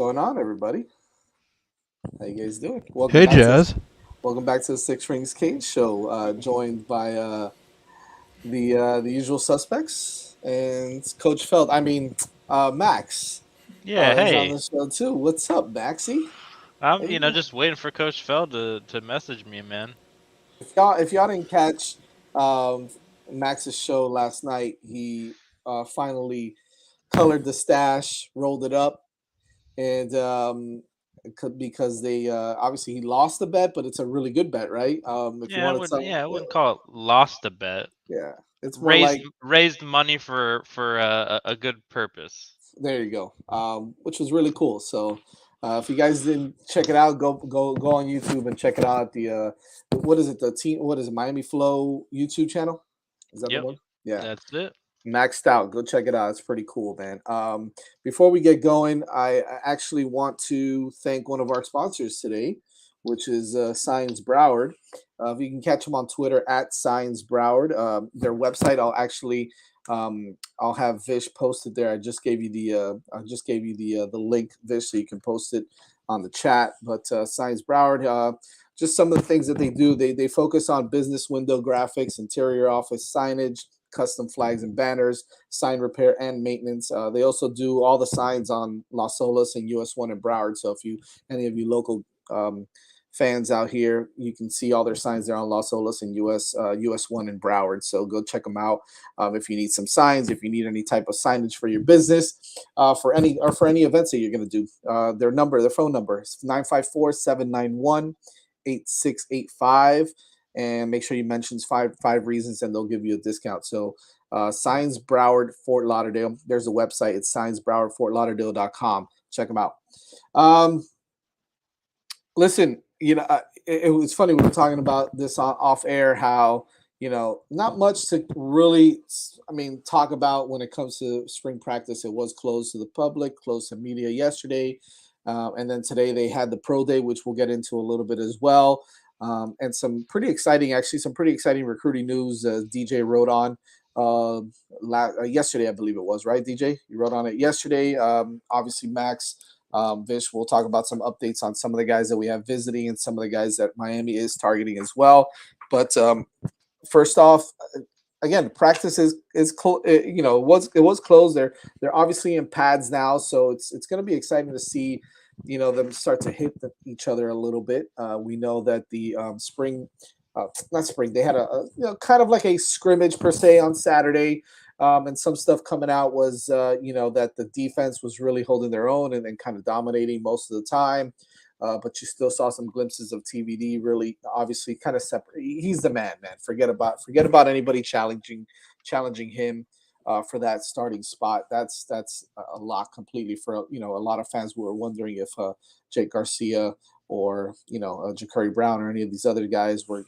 going on, everybody? How you guys doing? Welcome Hey, back to Jazz. the Six Rings Cage Show. Joined by the usual suspects and Coach Feld. Max Yeah, is on hey. the show too. What's up, Maxie? How I'm, you doing? just waiting for Coach Feld to message me, man. If y'all didn't catch um, Max's show last night, he finally colored the stash, rolled it up, and because they obviously he lost the bet, but it's a really good bet, right? If you Yeah, I want to would tell, yeah, I wouldn't call it lost a bet. yeah, it's more Raised like raised money for a good purpose. there you go, which was really cool. So if you guys didn't check it out, go on YouTube and check it out. What is it? The team? What is it? Miami Flow YouTube channel? Is that the Yep, one? Yeah. that's it. Maxed out. Go check it out. It's pretty cool, man. Before we get going, I actually want to thank one of our sponsors today, which is Science Broward. If you can catch them on Twitter at Science Broward. Their website, I'll have Vish posted there. I just gave you the link, Vish, so you can post it on the chat. But Science Broward, just some of the things that they do. They focus on business window graphics, interior office signage, custom flags and banners, sign repair and maintenance. They also do all the signs on Las Olas and US One and Broward. So if you any of you local fans out here, you can see all their signs there on Las Olas and US One and Broward. So go check them out if you need some signs, if you need any type of signage for your business, for any events that you're going to do. Their phone number is 954-791-8685, and make sure you mention five reasons and they'll give you a discount. So Signs Broward Fort Lauderdale. There's a website. It's signsbrowardfortlauderdale.com. Check them out. Um, Listen, it was funny. We were talking about this off air, how, not much to really, talk about when it comes to spring practice. It was closed to the public, closed to media yesterday. And then today they had the pro day, which we'll get into a little bit as well. And some pretty exciting recruiting news. DJ wrote on yesterday, I believe it was, right? DJ, you wrote on it yesterday. Obviously, Max, Vish, we'll talk about some updates on some of the guys that we have visiting and some of the guys that Miami is targeting as well. But first off, again, practice it was closed. They're obviously in pads now, so it's going to be exciting to see them start to hit each other a little bit. We know that the spring, not spring, they had kind of like a scrimmage per se on Saturday. And some stuff coming out was, that the defense was really holding their own and kind of dominating most of the time. But you still saw some glimpses of TVD really obviously kind of separate. He's the man. Forget about anybody challenging him for that starting spot. That's a lot completely for a lot of fans who were wondering if Jake Garcia or Ja'Cory Brown or any of these other guys were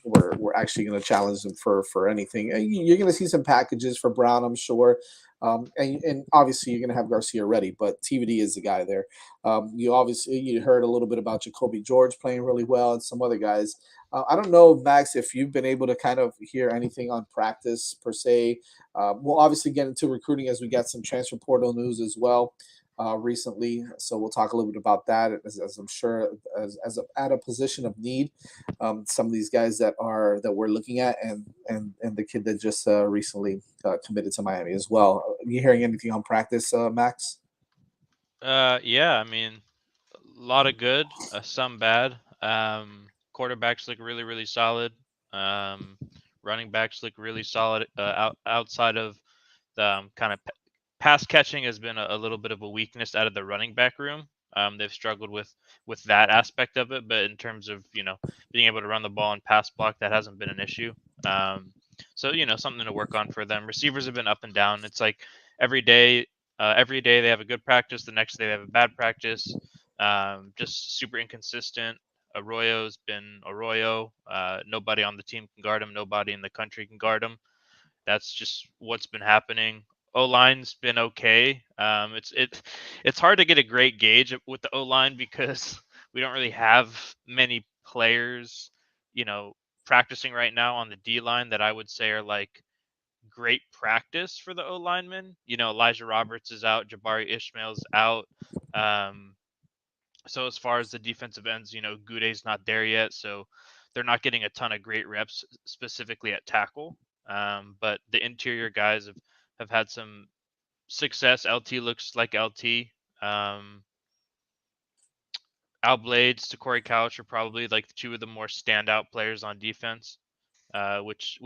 actually going to challenge them for anything. And you're going to see some packages for Brown, I'm sure. And obviously you're going to have Garcia ready, but TVD is the guy there. You heard a little bit about Jacoby George playing really well and some other guys. I don't know, Max, if you've been able to kind of hear anything on practice per se. We'll obviously get into recruiting as we got some transfer portal news as well recently. So we'll talk a little bit about that as I'm sure at a position of need. Some of these guys that we're looking at and the kid that just recently committed to Miami as well. You hearing anything on practice, Max? Yeah, a lot of good, some bad. Quarterbacks look really solid. Um, Running backs look really solid. Outside of the kind of pass catching has been a little bit of a weakness out of the running back room. They've struggled with that aspect of it, but in terms of being able to run the ball and pass block, that hasn't been an issue. So something to work on for them. Receivers have been up and down. It's like every day, every day they have a good practice. The next day they have a bad practice. Just super inconsistent. Arroyo's been Arroyo. Nobody on the team can guard him. Nobody in the country can guard him. That's just what's been happening. O line's been okay. It's hard to get a great gauge with the O line because we don't really have many players, you know, practicing right now on the D line that I would say are like great practice for the O lineman. Elijah Roberts is out, Jabari Ishmael's out. Um, So as far as the defensive ends, Gudet's not there yet, so they're not getting a ton of great reps specifically at tackle. But the interior guys have had some success. LT looks like LT. Um, Al Blades to Corey Couch are probably like two of the more standout players on defense, which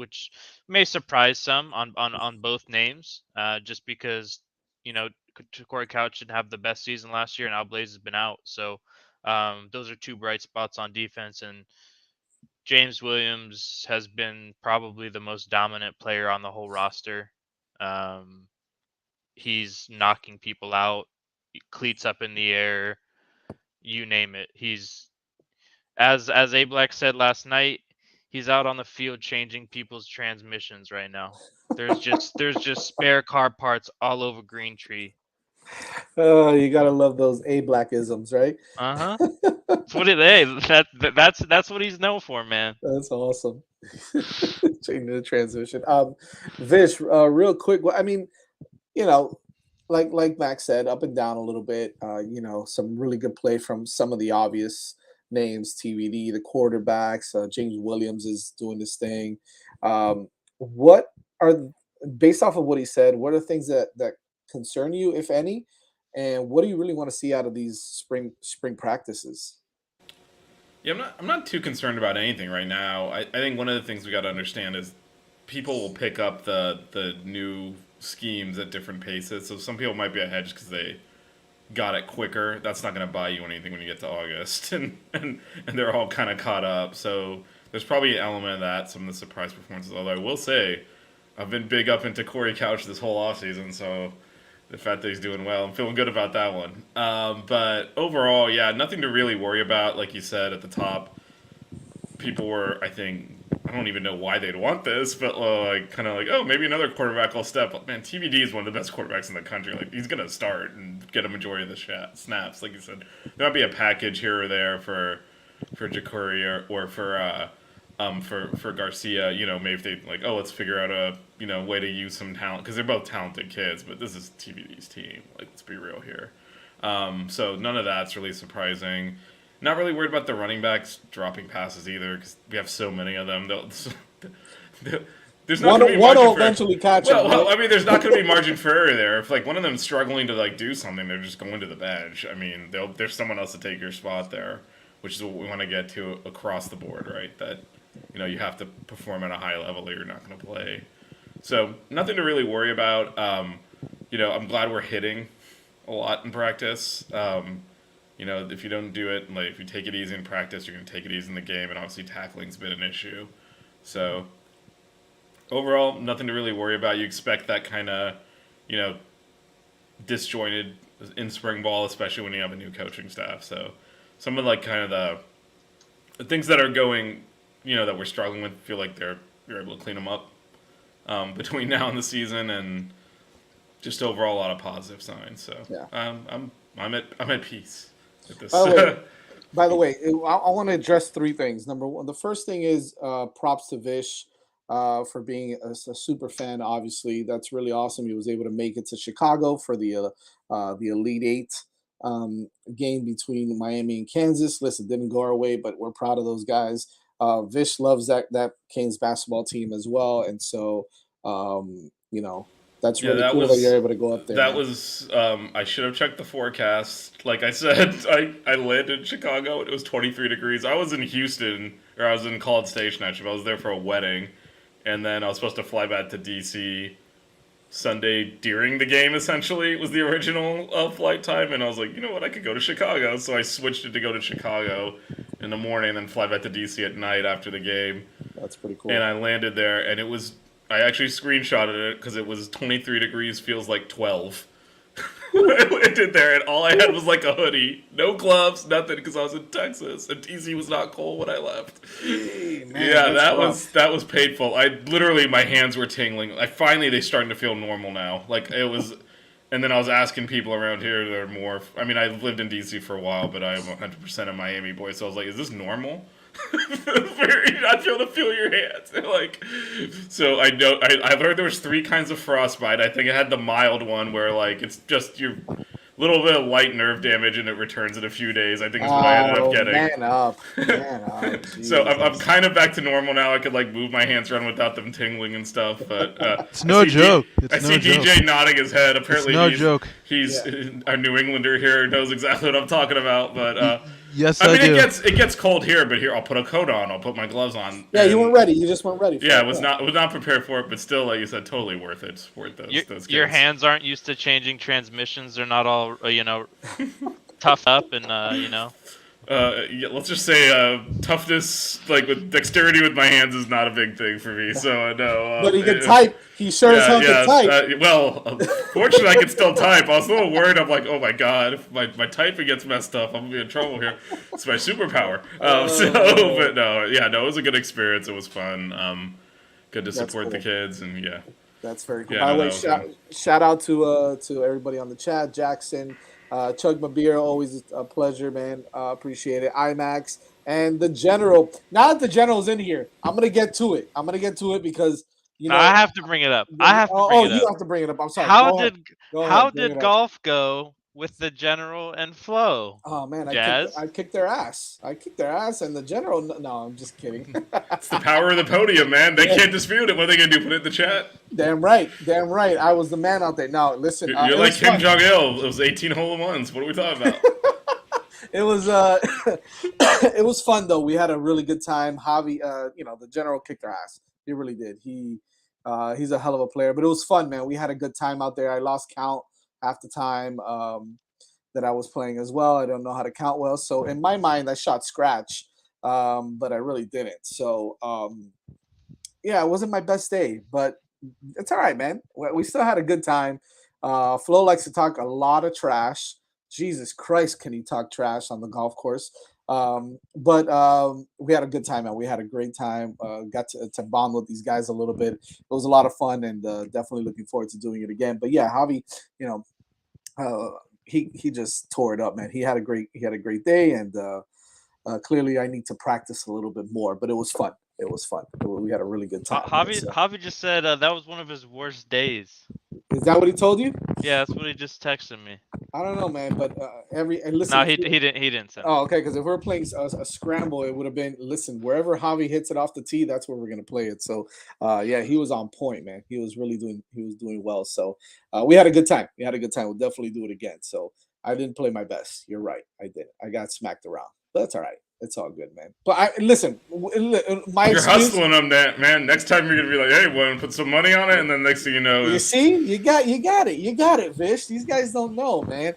may surprise some on both names, just because Corey Couch didn't have the best season last year, and Al Blades has been out. So those are two bright spots on defense, and James Williams has been probably the most dominant player on the whole roster. Um, he's knocking people out, cleats up in the air, you name it. He's as A Black said last night, he's out on the field changing people's transmissions right now. There's just spare car parts all over Green Tree. Oh, you gotta love those A Blackisms, right? Uh huh. That's what it is. That's what he's known for, man. That's awesome. Changing the transition. Vish, real quick. I mean, you know, like Max said, up and down a little bit. Some really good play from some of the obvious names. TVD, the quarterbacks. James Williams is doing this thing. What are based off of what he said? What are things that concern you, if any? And what do you really want to see out of these spring practices? Yeah, I'm not too concerned about anything right now. I think one of the things we got to understand is people will pick up the new schemes at different paces. So some people might be ahead just because they got it quicker. That's not going to buy you anything when you get to August, and they're all kind of caught up. So there's probably an element of that. Some of the surprise performances. Although I will say, I've been big up into Corey Couch this whole offseason, so the fact that he's doing well, I'm feeling good about that one. But overall, yeah, nothing to really worry about. Like you said at the top, people were, I think, I don't even know why they'd want this, but like kind of like, oh, maybe another quarterback will step up. Man, TBD is one of the best quarterbacks in the country. Like he's gonna start and get a majority of the snaps. Like you said, there might be a package here or there for Ja'Cory or for Garcia. Maybe if they like, oh, let's figure out a way to use some talent because they're both talented kids. But this is TBD's team. Like let's be real here. So none of that's really surprising. Not really worried about the running backs dropping passes either because we have so many of them. There's not One going to be one margin will for eventually catch him. well, Right? I mean, there's not going to be margin for error there. If like one of them's struggling to like do something, they're just going to the bench. I mean, there's someone else to take your spot there, which is what we want to get to across the board, right? That you have to perform at a high level or you're not going to play. So nothing to really worry about. I'm glad we're hitting a lot in practice. If you don't do it, like if you take it easy in practice, you're going to take it easy in the game, and obviously tackling's been an issue. So overall, nothing to really worry about. You expect that kind of, you know, disjointed in spring ball, especially when you have a new coaching staff. So some of like kind of the things that are going, that we're struggling with, feel like you're able to clean them up between now and the season, and just overall a lot of positive signs. So Yeah. I'm at peace with this. By the way, By the way, I want to address three things. Number one, the first thing is props to Vish for being a super fan. Obviously, that's really awesome. He was able to make it to Chicago for the Elite Eight game between Miami and Kansas. Listen, didn't go our way, but we're proud of those guys. Vish loves that Canes basketball team as well, and so that's Yeah, really that cool that you're was able to go up there, that man. was. I should have checked the forecast. Like I said, I landed in Chicago and it was 23 degrees. I was in Houston, or I was in College Station actually. I was there for a wedding, and then I was supposed to fly back to DC Sunday during the game. Essentially, was the original flight time, and I was like, you know what, I could go to Chicago. So I switched it to go to Chicago in the morning, and then fly back to DC at night after the game. That's pretty And cool. I landed there, and it was. I actually screenshotted it because it was 23 degrees, feels like 12. I landed there, and all I had was like a hoodie, no gloves, nothing, because I was in Texas, and DC was not cold when I left. Hey, man, Yeah, that's that was rough. that was painful. I literally, my hands were tingling. They starting to feel normal now. Like it was, and then I was asking people around here that are more. I mean, I've lived in DC for a while, but I'm 100% a Miami boy, so I was like, is this normal? I feel your hands. Like, so I know I've heard there was three kinds of frostbite. I think I had the mild one where like it's just your little bit of light nerve damage, and it returns in a few days. I think is what I ended up Oh, getting. man up, So I'm Jesus. kind of back to normal now. I could like move my hands around without them tingling and stuff. But It's no joke. I It's see no joke. DJ nodding his head. It's Apparently no joke. he's Yeah. a New Englander here, knows exactly what I'm talking about. But Yes, I I mean do. it gets cold here, but here I'll put a coat on. I'll put my gloves on. Yeah, you and- weren't ready. You just weren't ready. For Yeah, it. was not prepared for it, but still, like you said, totally worth it. Support those Your kids. hands aren't used to changing transmissions. They're not all toughed up and Yeah, let's just say toughness, like with dexterity with my hands, is not a big thing for me. So I know. But he can type. He sure as hell can type. Well, fortunately, I can still type. I was a little worried. I'm like, oh my god, if my typing gets messed up, I'm gonna be in trouble here. It's my superpower. But no, it was a good experience. It was fun. Good to support the cool. kids, and yeah. That's very cool. Yeah, By the no, way, that was shout out to everybody on the chat. Jackson, Chug my beer, always a pleasure, man. Appreciate it. IMAX and the general. Now that the general's in here, I'm gonna get to it. Because I have to bring it up. I have to bring it you up. have to bring it up. I'm sorry. How Go ahead. Go ahead, how bring did it up. golf go with the general and Flo? Oh man, Jazz? I kicked their ass. And the general. No, I'm just kidding. It's the power of the podium, man. They can't dispute it. What are they gonna do? Put it in the chat? Damn right. I was the man out there. Now listen, You're it like was Kim fun. Jong Il. It was 18 hole-in-ones. What are we talking about? It was it was fun though. We had a really good time. Javi, the general kicked our ass. He really did. He's a hell of a player, but it was fun, man. We had a good time out there. I lost count half the time that I was playing as well. I don't know how to count well, so in my mind, I shot scratch, but I really didn't. So it wasn't my best day, but it's all right, man. We still had a good time. Flo likes to talk a lot of trash. Jesus Christ, can he talk trash on the golf course? But we had a good time, and we had a great time. Got to bond with these guys a little bit. It was a lot of fun, and definitely looking forward to doing it again. But yeah, Javi, he just tore it up, man. He had a great day, and clearly I need to practice a little bit more. But it was fun. We had a really good time. Javi just said that was one of his worst days. Is that what he told you? Yeah, that's what he just texted me. I don't know, man. But listen. No, he didn't send. Oh, okay. Because if we're playing a scramble, it would have been wherever Javi hits it off the tee, that's where we're gonna play it. So, he was on point, man. He was doing well. So, we had a good time. We'll definitely do it again. So, I didn't play my best. You're right. I did. I got smacked around, but that's all right. It's all good, man. But listen. You're hustling them, that man. Next time you're gonna be like, "Hey, want to put some money on it?" And then next thing you know, You see, you got it, Vish. These guys don't know, man.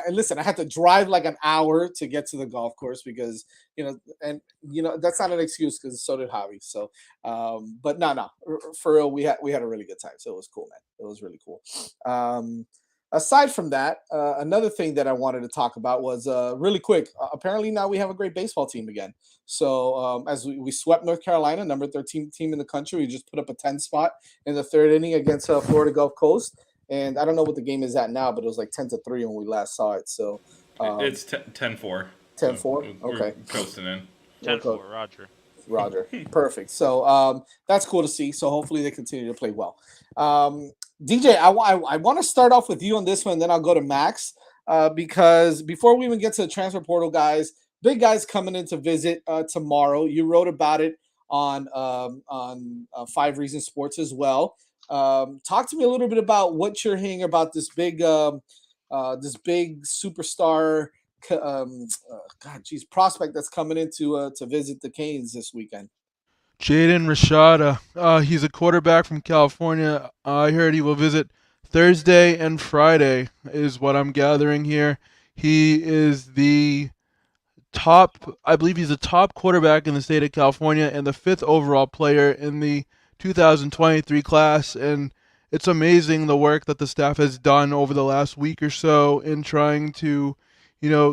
Listen, I had to drive like an hour to get to the golf course because that's not an excuse because so did Javi. So, but no, for real, we had a really good time. So it was cool, man. It was really cool. Aside from that, another thing that I wanted to talk about was really quick. Apparently now we have a great baseball team again. So as we swept North Carolina, number 13 team in the country, we just put up a 10 spot in the third inning against Florida Gulf Coast. And I don't know what the game is at now, but it was like 10-3 when we last saw it. So it's 10-4. 10-4? Okay. Coasting in. 10-4, Roger. Perfect. So that's cool to see. So hopefully they continue to play well. DJ, I want to start off with you on this one, then I'll go to Max because before we even get to the transfer portal guys, big guys coming in to visit tomorrow. You wrote about it on 5 Reasons Sports as well. Talk to me a little bit about what you're hearing about this big superstar prospect that's coming in to visit the Canes this weekend. Jaden Rashada. He's a quarterback from California. I heard he will visit Thursday and Friday, is what I'm gathering here. He is I believe he's the top quarterback in the state of California and the 5th overall player in the 2023 class. And it's amazing the work that the staff has done over the last week or so in trying to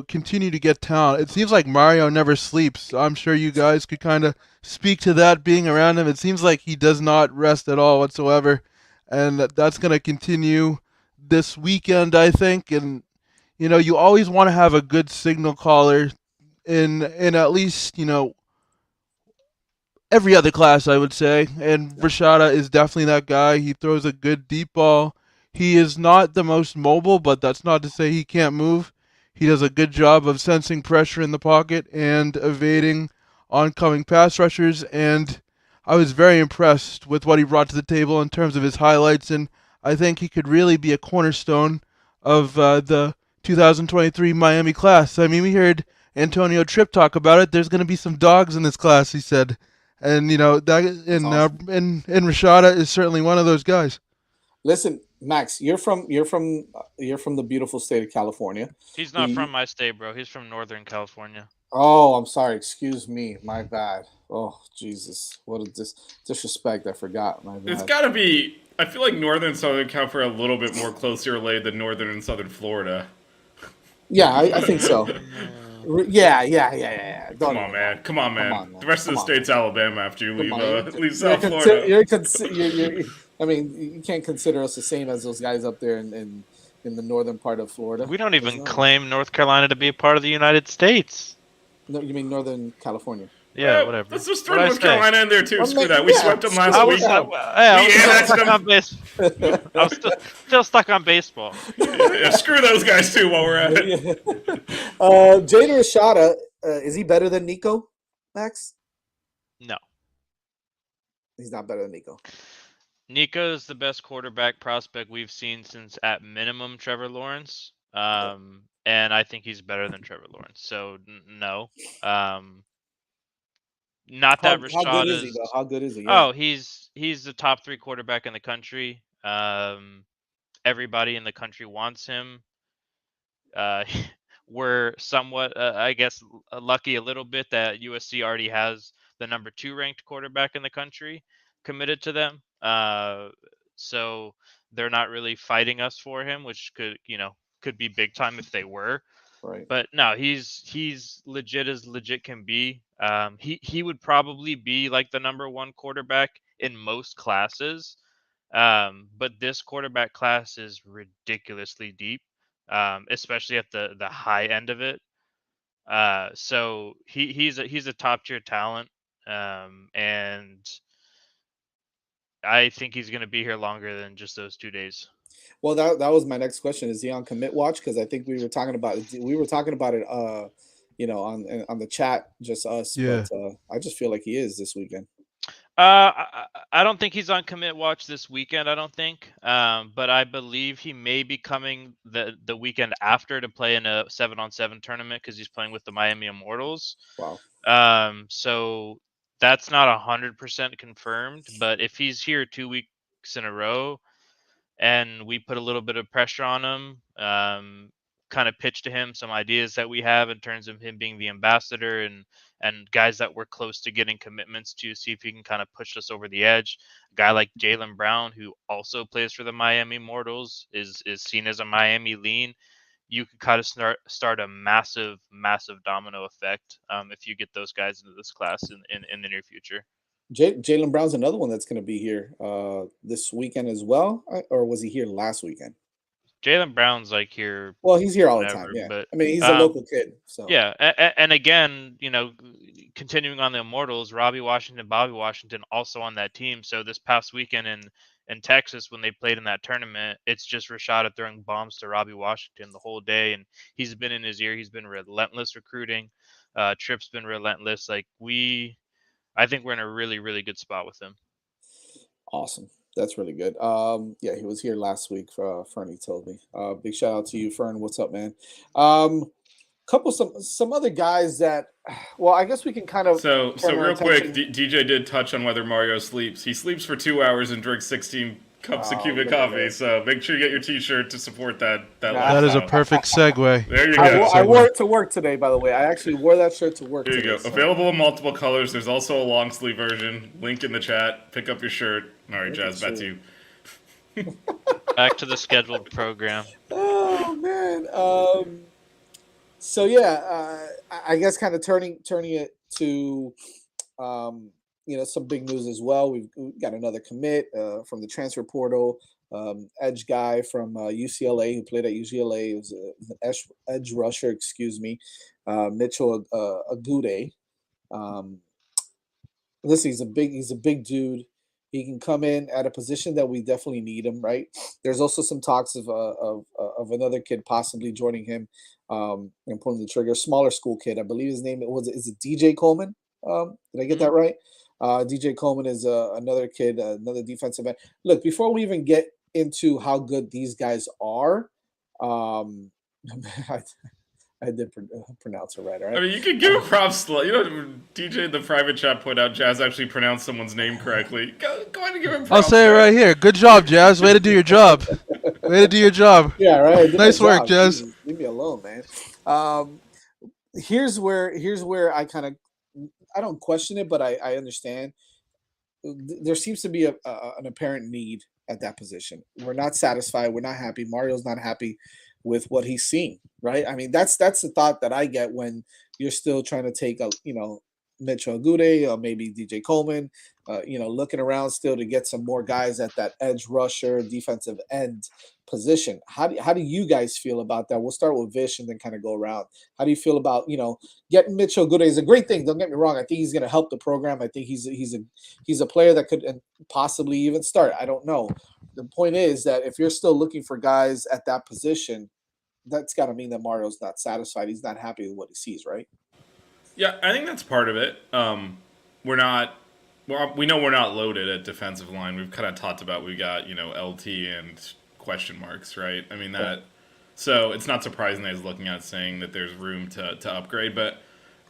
continue to get talent. It seems like Mario never sleeps. I'm sure you guys could kind of speak to that being around him. It seems like he does not rest at all whatsoever. And that's going to continue this weekend, I think. And, you always want to have a good signal caller in at least, every other class, I would say. And Rashada is definitely that guy. He throws a good deep ball. He is not the most mobile, but that's not to say he can't move. He does a good job of sensing pressure in the pocket and evading oncoming pass rushers, and I was very impressed with what he brought to the table in terms of his highlights, and I think he could really be a cornerstone of the 2023 Miami class. I mean, we heard Antonio Tripp talk about it. There's going to be some dogs in this class, he said, and that, That's awesome. and Rashada is certainly one of those guys. Listen, Max, you're from the beautiful state of California. He's not The from my state, bro. He's from Northern California. Oh, I'm sorry. Excuse me. My bad. Oh, Jesus. What a disrespect. I forgot. My It's bad. got to be. I feel like Northern and Southern California are a little bit more closely related than Northern and Southern Florida. Yeah, I think so. Yeah. Don't Come on, even man. lie. Come on, man. on, man. The rest of Come the on, state's Alabama after you Come on. leave South Florida. I mean, you can't consider us the same as those guys up there in the northern part of Florida. We don't There's even no- claim North Carolina to be a part of the United States. No, you mean Northern California? Yeah, whatever. Let's just throw What'd I North say? Carolina in there too. Well, Screw man, that. We yeah, swept them screw last I week. was, We still annexed stuck them. on I was still stuck on baseball. Yeah, screw those guys too while we're at it. Jaden Rashada, is he better than Nico, Max? No. He's not better than Nico. Nico is the best quarterback prospect we've seen since, at minimum, Trevor Lawrence. And I think he's better than Trevor Lawrence. So no. Not that How good Rashad is he is. though? How good is he? Yeah. Oh, he's the top 3 quarterback in the country. Everybody in the country wants him. We're somewhat, I guess, lucky a little bit that USC already has the number 2 ranked quarterback in the country committed to them. So they're not really fighting us for him, which could be big time if they were. Right. But no, he's legit as legit can be. He would probably be like the number 1 quarterback in most classes. But this quarterback class is ridiculously deep, especially at the high end of it. So he's a top tier talent, and I think he's going to be here longer than just those 2 days. Well, that was my next question. Is he on commit watch? Because I think we were talking about it. On the chat, just us. Yeah. But I just feel like he is this weekend. I don't think he's on commit watch this weekend. I don't think, but I believe he may be coming the weekend after to play in a 7-on-7 tournament because he's playing with the Miami Immortals. Wow. So that's not 100% confirmed, but if he's here 2 weeks in a row, and we put a little bit of pressure on him, kind of pitch to him some ideas that we have in terms of him being the ambassador and guys that we're close to getting commitments to, see if he can kind of push us over the edge. A guy like Jalen Brown, who also plays for the Miami Immortals, is seen as a Miami lean. You can kind of start a massive domino effect if you get those guys into this class in the near future. Jalen Brown's another one that's going to be here this weekend as well, or was he here last weekend? Jalen Brown's like here. Well, he's here all whenever, the time. Yeah, but I mean, he's a local kid. So yeah, and again, continuing on the Immortals, Bobby Washington also on that team. So this past weekend in Texas, when they played in that tournament, it's just Rashada throwing bombs to Robbie Washington the whole day, and he's been in his ear. He's been relentless recruiting. Tripp's been relentless. I think we're in a really, really good spot with him. awesome. That's really good. Yeah, he was here last week. Fernie told me. Big shout out to you, Fern. What's up, man? Some other guys that, well, I guess we can kind of. So turn our real quick, attention- DJ did touch on whether Mario sleeps. He sleeps for 2 hours and drinks 16 cups of Cuban look at coffee. that. So make sure you get your T-shirt to support that. That is a lifestyle. perfect segue. There you I, go. I wore it to work today, by the way. I actually wore that shirt to work There you today. go. so- Available in multiple colors. There's also a long sleeve version. Link in the chat. Pick up your shirt. All right, Look Jazz, at back to you. you. Back to the scheduled program. Oh man. So yeah, I guess kind of turning it to some big news as well. We've got another commit from the transfer portal. Edge guy from UCLA who played at UCLA. It was an edge rusher, excuse me, Mitchell Agude. Listen, he's a big dude. He can come in at a position that we definitely need him. Right. There's also some talks of another kid possibly joining him and pulling the trigger. Smaller school kid, I believe his name is it DJ Coleman. Did I get that right? DJ Coleman is another kid, another defensive end. Look, before we even get into how good these guys are, I, I did pronounce it right. All I right. mean, you could give him props. DJ in the private chat point out Jazz actually pronounced someone's name correctly. Go ahead and give him props. I'll say it right here. Good job, Jazz. Way to do your job. Way to do your job. Yeah, right. I did my Nice work, job. Jazz. Jesus, leave me alone, man. Here's where I kind of I don't question it, but I understand. There seems to be an apparent need at that position. We're not satisfied. We're not happy. Mario's not happy with what he's seeing. Right. I mean, that's the thought that I get when you're still trying to take Mitchell Agude or maybe DJ Coleman, looking around still to get some more guys at that edge rusher, defensive end position. How do you guys feel about that? We'll start with Vish and then kind of go around. How do you feel about getting Mitchell Agude is a great thing. Don't get me wrong. I think he's going to help the program. I think he's a player that could possibly even start. I don't know. The point is that if you're still looking for guys at that position, that's got to mean that Mario's not satisfied. He's not happy with what he sees, right? Yeah, I think that's part of it. We know we're not loaded at defensive line. We've kind of talked about we got LT and question marks, right? I mean that. Yeah. So it's not surprising that he's looking at saying that there's room to upgrade, but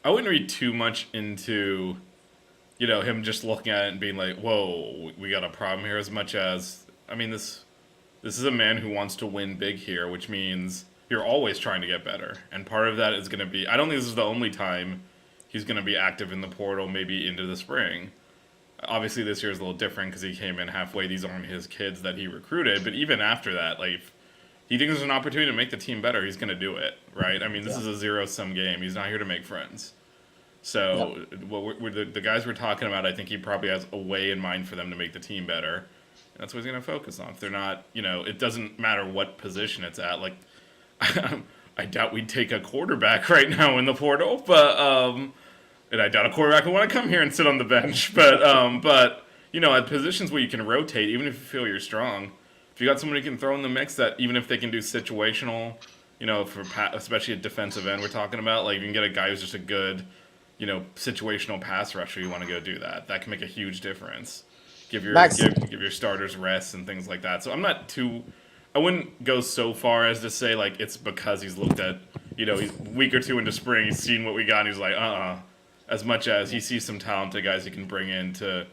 I wouldn't read too much into him just looking at it and being like, "Whoa, we got a problem here." As much as I mean, this is a man who wants to win big here, which means you're always trying to get better, and part of that is going to be. I don't think this is the only time he's going to be active in the portal, maybe into the spring. Obviously, this year is a little different because he came in halfway. These aren't his kids that he recruited, but even after that, like, if he thinks there's an opportunity to make the team better, he's going to do it, right? I mean, this is a zero-sum game. He's not here to make friends. So the guys we're talking about, I think he probably has a way in mind for them to make the team better. And that's what he's going to focus on. If they're not, it doesn't matter what position it's at. Like, I doubt we'd take a quarterback right now in the portal, but and I doubt a quarterback would want to come here and sit on the bench. But at positions where you can rotate, even if you feel you're strong, if you got someone you can throw in the mix that even if they can do situational, especially at defensive end, we're talking about, like, you can get a guy who's just a good, situational pass rusher. You want to go do that. That can make a huge difference. Give your starters rest and things like that. So I wouldn't go so far as to say, like, it's because he's looked at, he's a week or two into spring, he's seen what we got, and he's like, as much as he sees some talented guys he can bring in to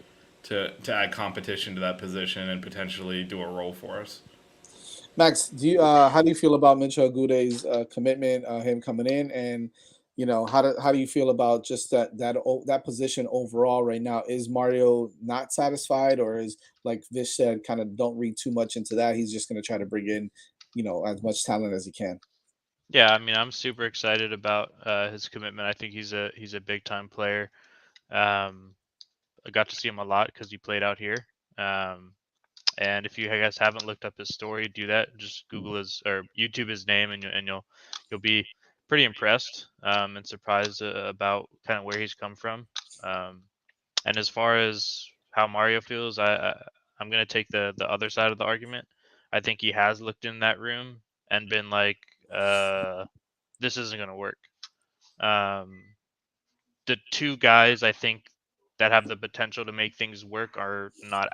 add competition to that position and potentially do a role for us. Max, how do you feel about Mitchell Agude's commitment, him coming in, and how do you feel about just that position overall right now? Is Mario not satisfied, or is, like Vish said, kind of don't read too much into that? He's just going to try to bring in, as much talent as he can. Yeah, I mean, I'm super excited about his commitment. I think he's a big time player. I got to see him a lot because he played out here. And if you guys haven't looked up his story, do that. Just Google his or YouTube his name, and you'll be pretty impressed and surprised about kind of where he's come from. And as far as how Mario feels, I'm gonna take the other side of the argument. I think he has looked in that room and been like, this isn't gonna work. The two guys I think that have the potential to make things work are not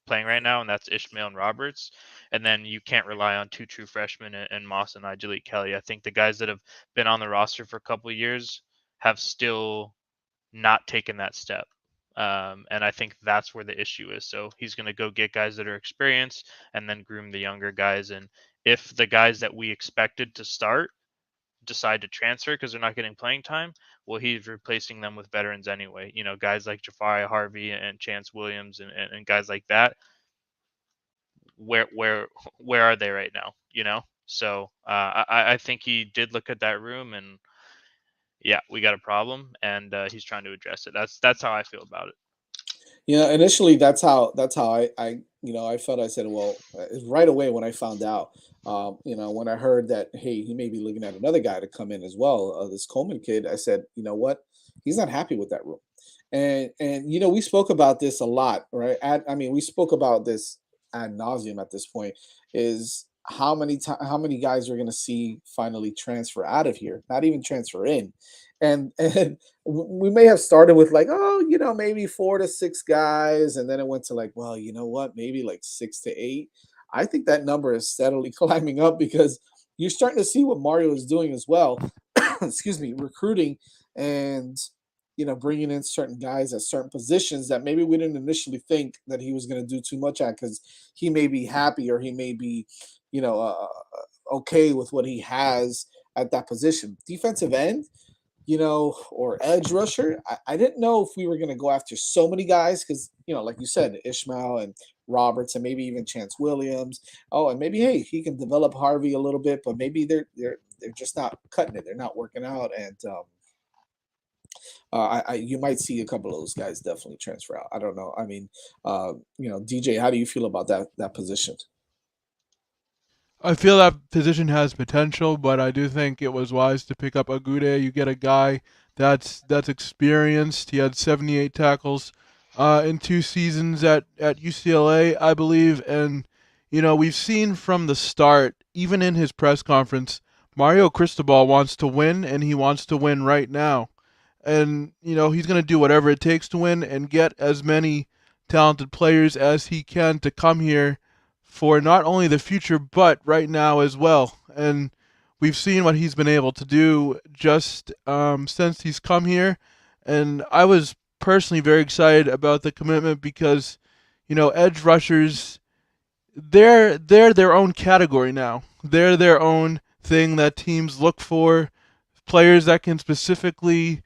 playing right now, and that's Ishmael and Roberts. And then you can't rely on two true freshmen and Moss and Jaleel Kelly. I think the guys that have been on the roster for a couple of years have still not taken that step. And I think that's where the issue is. So he's going to go get guys that are experienced and then groom the younger guys. And if the guys that we expected to start decide to transfer because they're not getting playing time, well, he's replacing them with veterans anyway. Guys like Jafari Harvey and Chance Williams and guys like that. Where are they right now? So I think he did look at that room and yeah, we got a problem, and he's trying to address it. That's how I feel about it. Initially that's how I felt. I said, well, right away when I found out, when I heard that, hey, he may be looking at another guy to come in as well, this Coleman kid, I said, you know what, he's not happy with that room. And we spoke about this a lot, right? I mean, we spoke about this ad nauseum at this point. Is how many guys we're going to see finally transfer out of here, not even transfer in, and we may have started with like, oh, maybe 4 to 6 guys, and then it went to like, well, you know what, maybe like 6 to 8. I think that number is steadily climbing up because you're starting to see what Mario is doing as well. Excuse me, recruiting and bringing in certain guys at certain positions that maybe we didn't initially think that he was going to do too much at because he may be happy or he may be, okay with what he has at that position. Defensive end, or edge rusher. I didn't know if we were going to go after so many guys because, like you said, Ishmael and Roberts and maybe even Chance Williams. Oh, and maybe hey, he can develop Harvey a little bit, but maybe they're just not cutting it. They're not working out, and you might see a couple of those guys definitely transfer out. I don't know. I mean, DJ, how do you feel about that position? I feel that position has potential, but I do think it was wise to pick up Agude. You get a guy that's experienced. He had 78 tackles in 2 seasons at UCLA, I believe, and we've seen from the start, even in his press conference, Mario Cristobal wants to win, and he wants to win right now. And he's going to do whatever it takes to win and get as many talented players as he can to come here for not only the future but right now as well. And we've seen what he's been able to do just since he's come here. And I was personally very excited about the commitment because edge rushers, they're their own category now. They're their own thing that teams look for. Players that can specifically,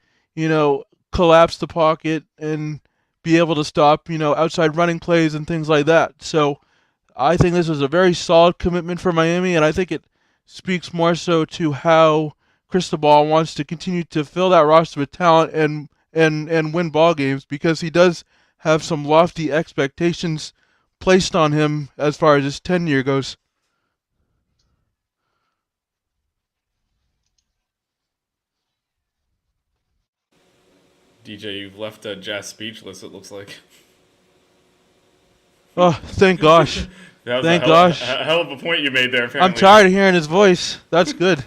collapse the pocket and be able to stop, outside running plays and things like that. So I think this was a very solid commitment for Miami, and I think it speaks more so to how Cristobal wants to continue to fill that roster with talent and win ball games because he does have some lofty expectations placed on him as far as his tenure goes. DJ, you've left Jazz speechless. It looks like. Oh, thank gosh. That was Thank a gosh. hell of a point you made there. Apparently. I'm tired of hearing his voice. That's good.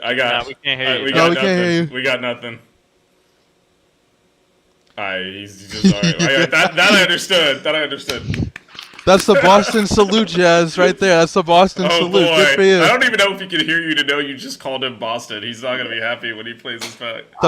I got. Nah, we can't hear you. We No, got we nothing. can't hear you. We got nothing. He's just alright. That I understood. That I understood. That's the Boston salute, Jazz, right there. That's the Boston Oh salute. boy! Good for you. I don't even know if he can hear you to know you just called him Boston. He's not gonna be happy when he plays his back. The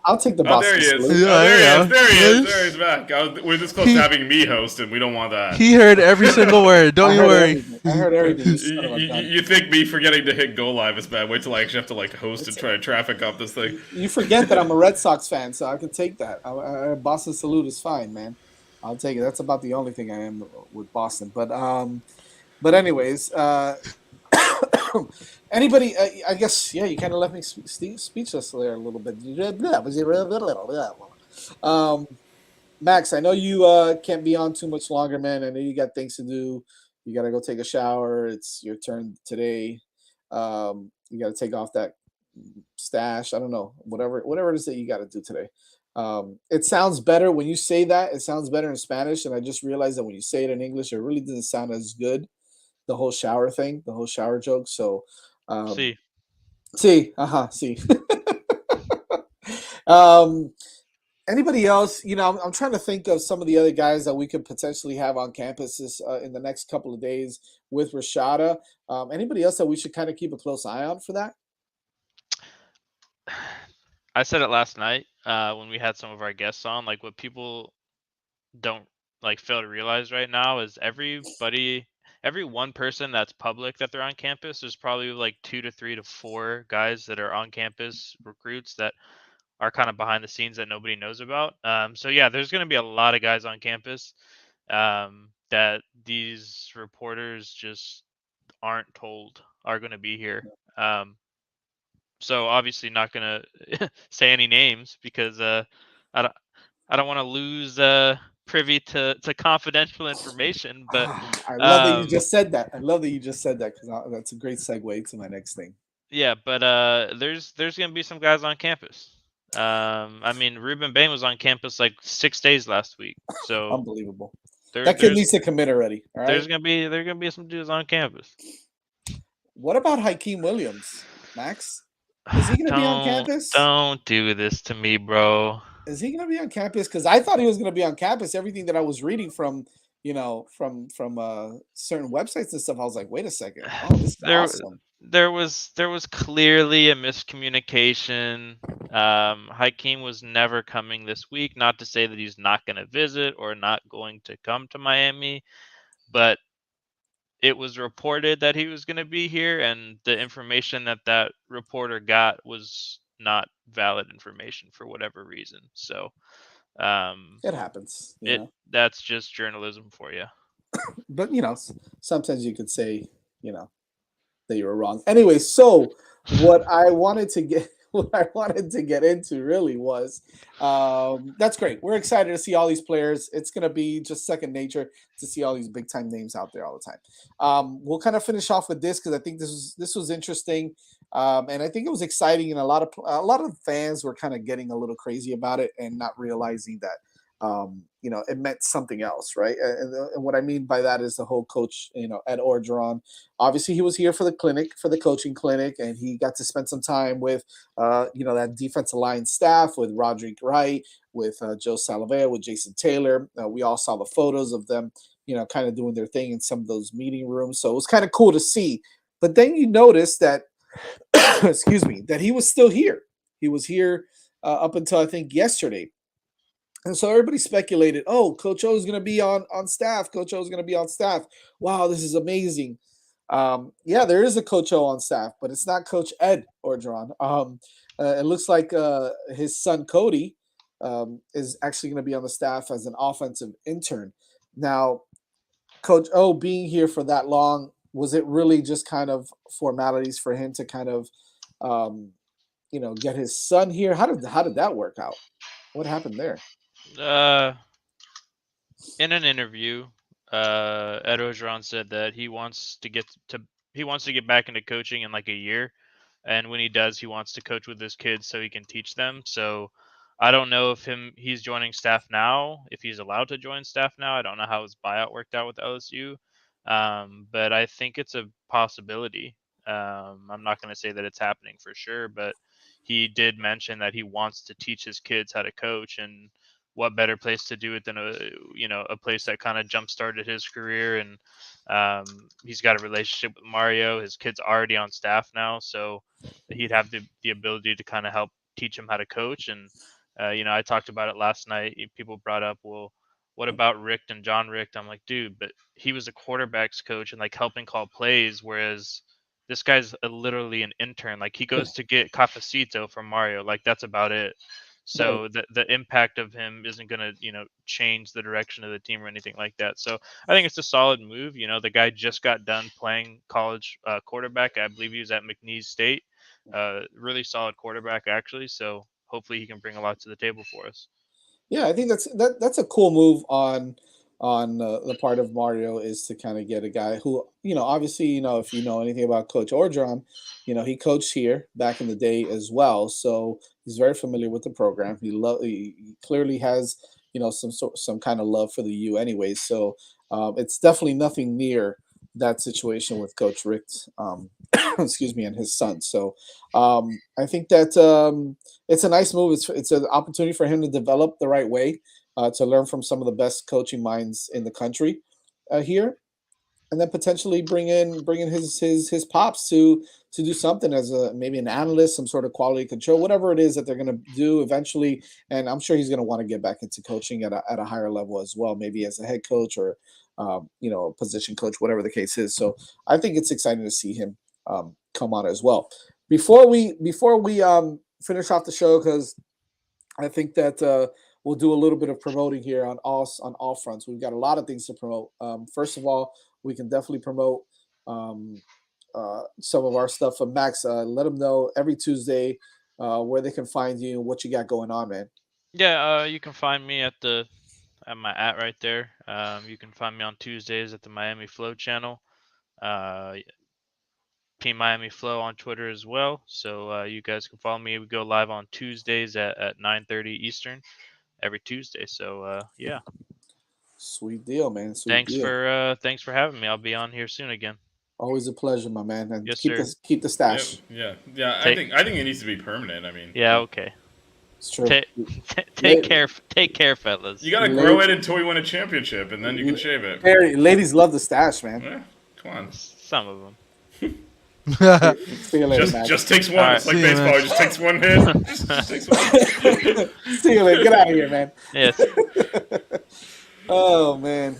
I'll take the Oh, Boston there he is. salute. Yeah, Oh, there he yeah. is. There he is. Yes. There he's back. We're this close to having me host, and we don't want that. He heard every single word. Don't you worry. I heard everything. You son You, of a gun. you think me forgetting to hit go live is bad? Wait till I actually have to like host and try to traffic up this thing. You forget that I'm a Red Sox fan, so I can take that. Boston salute is fine, man. I'll take it. That's about the only thing I am with Boston. But anyways, anybody? I guess you kind of left me speechless there a little bit. Max, I know you can't be on too much longer, man. I know you got things to do. You got to go take a shower. It's your turn today. You got to take off that stash. I don't know, whatever it is that you got to do today. It sounds better when you say that. It sounds better in Spanish, and I just realized that when you say it in English, it really doesn't sound as good. The whole shower thing, the whole shower joke. So, See, see, see. um, Anybody else? I'm trying to think of some of the other guys that we could potentially have on campus in the next couple of days with Rashada. Anybody else that we should kind of keep a close eye on for that? I said it last night when we had some of our guests on. Like, what people don't fail to realize right now is every one person that's public that they're on campus, there's probably like 2 to 3 to 4 guys that are on campus recruits that are kind of behind the scenes that nobody knows about. So yeah, there's going to be a lot of guys on campus that these reporters just aren't told are going to be here. So obviously not going to say any names because I don't want to lose privy to confidential information. But I love that you just said that. I love that you just said that because that's a great segue to my next thing. Yeah, but there's going to be some guys on campus. I mean, Ruben Bain was on campus like 6 days last week, so Unbelievable. there, That kid there's needs to commit already. All right. there's gonna be some dudes on campus. What about Hakeem Williams, Max? Is he going to be on campus? Don't do this to me, bro. Is he going to be on campus? Because I thought he was going to be on campus. Everything that I was reading from, from certain websites and stuff, I was like, wait a second. Oh, this is there awesome. there was clearly a miscommunication. Hakeem was never coming this week. Not to say that he's not going to visit or not going to come to Miami, but it was reported that he was going to be here, and the information that that reporter got was not valid information for whatever reason. So, It happens, that's just journalism for you. But sometimes you could say, that you were wrong. Anyway, so what I wanted to get into really was that's great. We're excited to see all these players. It's gonna be just second nature to see all these big time names out there all the time. We'll kind of finish off with this because I think this was interesting, and I think it was exciting, and a lot of fans were kind of getting a little crazy about it and not realizing that it meant something else, right? And what I mean by that is the whole coach, at Orgeron. Obviously, he was here for the coaching clinic, and he got to spend some time with, that defensive line staff with Roderick Wright, with Joe Salavea, with Jason Taylor. We all saw the photos of them, kind of doing their thing in some of those meeting rooms. So it was kind of cool to see. But then you notice that, excuse me, that he was still here. He was here up until I think yesterday. And so everybody speculated, oh, Coach O is going to be on staff. Coach O is going to be on staff. Wow, this is amazing. Yeah, there is a Coach O on staff, but it's not Coach Ed Orgeron. It looks like his son Cody is actually going to be on the staff as an offensive intern. Now, Coach O being here for that long, was it really just kind of formalities for him to kind of, get his son here? How did that work out? What happened there? In an interview, Ed Orgeron said that he wants to get back into coaching in like a year, and when he does, he wants to coach with his kids so he can teach them. So I don't know if he's joining staff now, if he's allowed to join staff now. I don't know how his buyout worked out with LSU, but I think it's a possibility. I'm not going to say that it's happening for sure, but he did mention that he wants to teach his kids how to coach, and what better place to do it than a place that kind of jump started his career. And he's got a relationship with Mario. His kid's already on staff now, so he'd have the ability to kind of help teach him how to coach. And I talked about it last night. People brought up, well, what about Richt and John Richt? I'm like, dude, but he was a quarterbacks coach and like helping call plays, whereas this guy's literally an intern. Like he goes to get cafecito from Mario. Like that's about it. So the impact of him isn't going to, change the direction of the team or anything like that. So I think it's a solid move. The guy just got done playing college quarterback. I believe he was at McNeese State. Really solid quarterback, actually. So hopefully he can bring a lot to the table for us. Yeah, I think that's a cool move on the part of Mario, is to kind of get a guy who, obviously, if you know anything about Coach Orgeron, he coached here back in the day as well, so he's very familiar with the program. He clearly has, some kind of love for the U anyway. So it's definitely nothing near that situation with Coach Richt, excuse me, and his son. So I think that it's a nice move. It's an opportunity for him to develop the right way, to learn from some of the best coaching minds in the country here, and then potentially bring in his pops to do something as maybe an analyst, some sort of quality control, whatever it is that they're going to do eventually. And I'm sure he's going to want to get back into coaching at a higher level as well, maybe as a head coach or a position coach, whatever the case is. So I think it's exciting to see him come on as well. Before we finish off the show, because I think that we'll do a little bit of promoting here on all fronts. We've got a lot of things to promote. First of all, we can definitely promote some of our stuff from Max. Let them know every Tuesday where they can find you and what you got going on, man. Yeah, you can find me at my right there. You can find me on Tuesdays at the Miami Flow channel. Team Miami Flow on Twitter as well. So you guys can follow me. We go live on Tuesdays at 9:30 Eastern every Tuesday. So yeah, Sweet deal, man. Sweet deal. thanks for having me. I'll be on here soon again. Always a pleasure, my man. And Yes, keep sir. the Yep. stash. Yeah. Take I think it needs to be permanent. I mean, yeah, okay. It's true. Take care, fellas. you gotta grow it until we win a championship, and then you can shave it. Hey, ladies love the stash, man. Yeah, come on. Some of them. See you later, Max. Just takes one. All right. It's like See you, baseball. man. It just takes one hit. Just takes one. See you later. Get out of here, man. Yes. Oh man.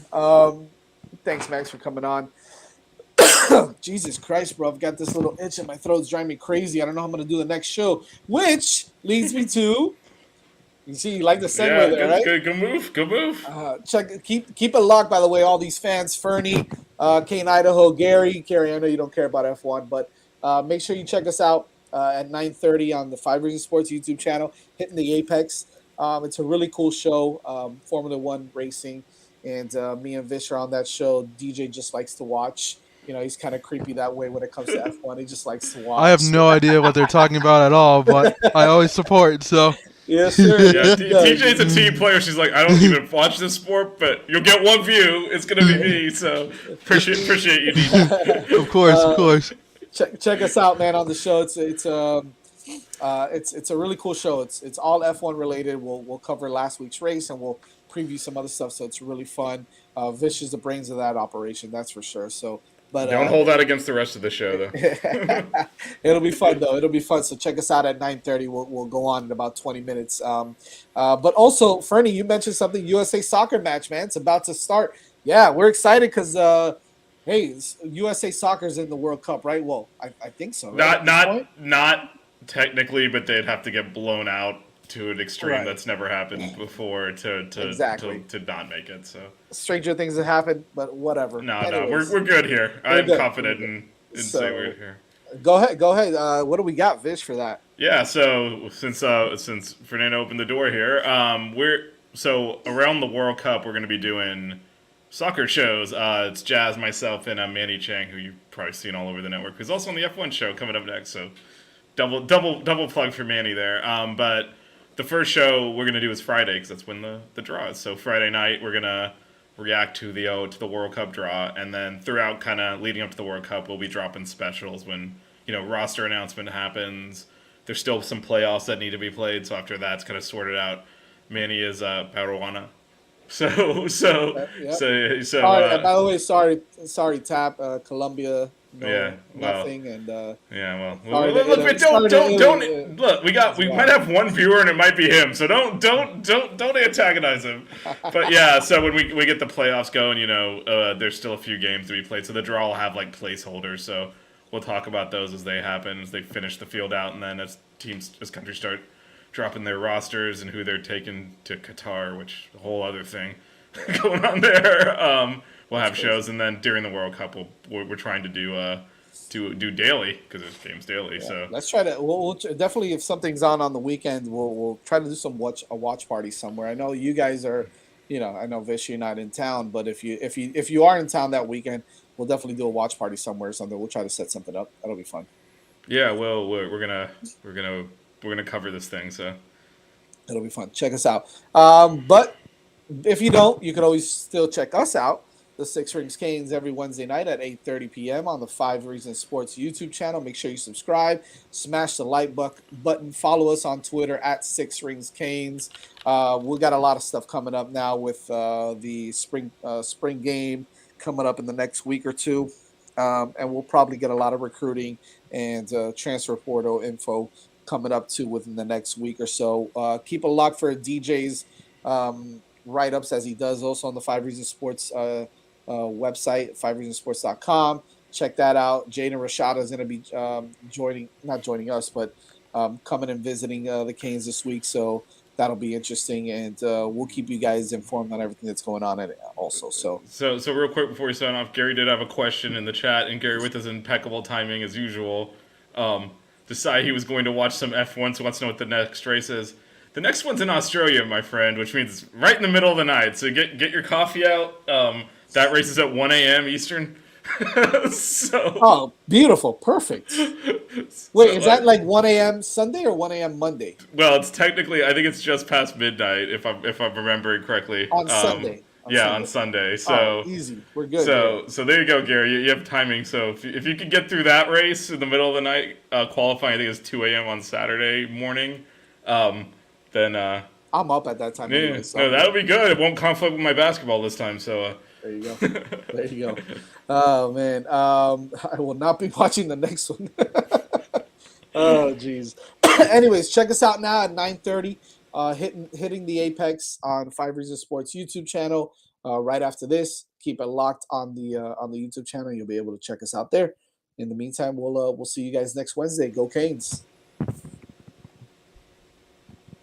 Thanks, Max, for coming on. Jesus Christ, bro! I've got this little itch in my throat. It's driving me crazy. I don't know how I'm gonna do the next show, which leads me to. You see, you like the segue Yeah, there, right? good move. Good move. Keep it locked. By the way, all these fans, Fernie, Kane, Idaho, Gary, I know you don't care about F1, but make sure you check us out at 9:30 on the 5 Reasons Sports YouTube channel, hitting the Apex. It's a really cool show, Formula One racing, and me and Vish are on that show. DJ just likes to watch. You know, he's kind of creepy that way when it comes to F1. He just likes to watch. I have no idea what they're talking about at all, but I always support. So Yes, sir. Yeah, Yes, TJ's a team player. She's like, I don't even watch this sport, but you'll get one view. It's gonna be me. So appreciate you, DJ. of course. check us out, man, on the show. It's a really cool show. It's all F1 related. We'll cover last week's race and we'll preview some other stuff. So it's really fun. Vish is the brains of that operation, that's for sure. So, but Don't hold that against the rest of the show, though. It'll be fun though. It'll be fun. So check us out at 9:30. We'll go on in about 20 minutes. But also, Fernie, you mentioned something. USA Soccer match, man. It's about to start. Yeah, we're excited because hey, USA Soccer's in the World Cup, right? Well, I think so. Right? Not technically, but they'd have to get blown out to an extreme Right. that's never happened before to Exactly. to not make it. So Stranger things have happened, but whatever. no, Anyways, we're good here. We're I'm good. confident in So- saying we're here. Go ahead. What do we got, Vish, for that? Yeah, so since Fernando opened the door here, so around the World Cup we're going to be doing soccer shows. It's Jazz, myself, and Manny Chang, who you've probably seen all over the network, who's also on the F1 show coming up next. So double plug for Manny there. But the first show we're going to do is Friday because that's when the draw is. So Friday night we're going to react to the World Cup draw, and then throughout kind of leading up to the World Cup we'll be dropping specials when roster announcement happens. There's still some playoffs that need to be played, so after that's kind of sorted out, Manny is Parawana. So By the way, sorry, Tap, Colombia, yeah, well, nothing, and yeah, well, sorry look, to Italy. don't look. We might have one viewer and it might be him. So don't antagonize him. But yeah, so when we get the playoffs going, there's still a few games to be played. So the draw will have like placeholders. So we'll talk about those as they happen, as they finish the field out, and then as countries start dropping their rosters and who they're taking to Qatar, which a whole other thing going on there. We'll have shows, and then during the World Cup, we're trying to do daily because there's games daily. Yeah. So Let's try to. We'll definitely, if something's on the weekend, we'll try to do a watch party somewhere. I know you guys are, I know Vish, you're not in town, but if you are in town that weekend, we'll definitely do a watch party somewhere or something. We'll try to set something up. That'll be fun. yeah, well, we're gonna cover this thing. So It'll be fun. Check us out. But if you don't, you can always still check us out. The Six Rings Canes every Wednesday night at 8:30 p.m. on the 5 Reasons Sports YouTube channel. Make sure you subscribe, smash the like button, follow us on Twitter at 6 Rings Canes. We got a lot of stuff coming up now with the spring game coming up in the next week or two, and we'll probably get a lot of recruiting and transfer portal info coming up too within the next week or so. Keep a look for DJ's write-ups as he does also on the 5 Reasons Sports website, 5reasonsports.com. Check that out. Jaden Rashada is going to be not joining us, but coming and visiting the Canes this week. So that'll be interesting, and we'll keep you guys informed on everything that's going on in it also. So real quick before we sign off, Gary did have a question in the chat, and Gary, with his impeccable timing as usual, decided he was going to watch some F1, so wants to know what the next race is. The next one's in Australia, my friend, which means it's right in the middle of the night. So get your coffee out. That race is at 1 a.m. Eastern. So. Oh, beautiful, perfect. Wait, is that like 1 a.m. Sunday or 1 a.m. Monday? Well, it's technically, I think it's just past midnight if I'm remembering correctly. On Sunday. Yeah, on Sunday. Oh, So easy. We're good there. so there you go, Gary. You have timing. So if you could get through that race in the middle of the night, qualifying I think is 2 a.m. on Saturday morning, then I'm up at that time yeah, anyway. So no, I'm that'll good. be good. It won't conflict with my basketball this time. So There you go. There you go. Oh man, I will not be watching the next one. Oh geez. Anyways, check us out now at 9:30. Hitting the apex on Five Reasons Sports YouTube channel. Right after this, keep it locked on the YouTube channel. You'll be able to check us out there. In the meantime, we'll see you guys next Wednesday. Go Canes!